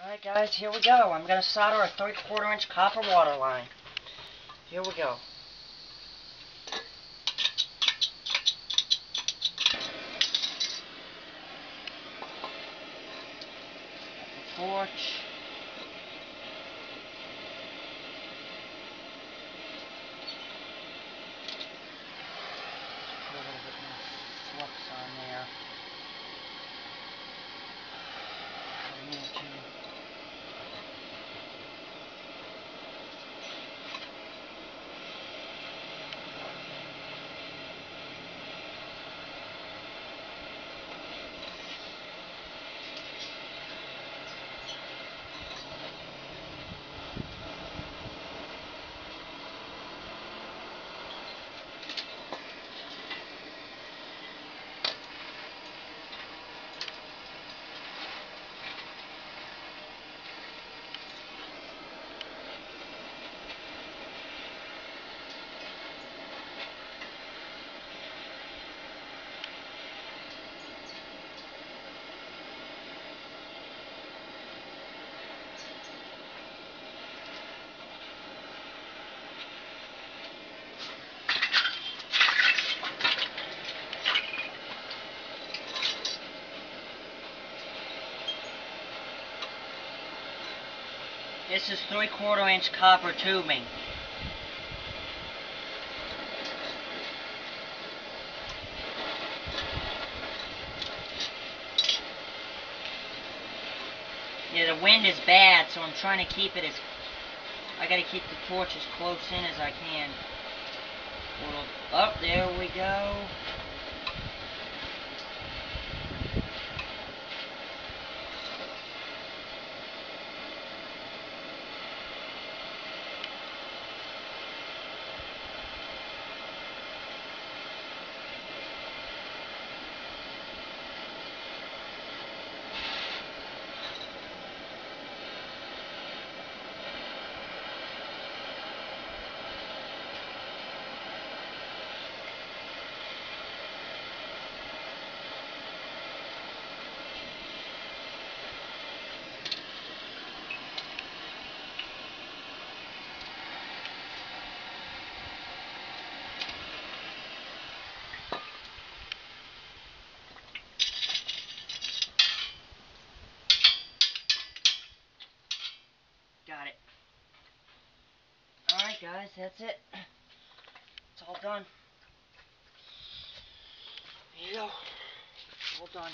Alright guys, here we go. I'm going to solder a 3/4 inch copper water line. Here we go. The torch. Put a little bit more flux on there. I need to. This is 3/4 inch copper tubing. Yeah, the wind is bad, so I'm trying to keep it as... I gotta keep the torch as close in as I can. Oh, there we go. Got it. Alright guys, that's it. It's all done. Here you go. All done.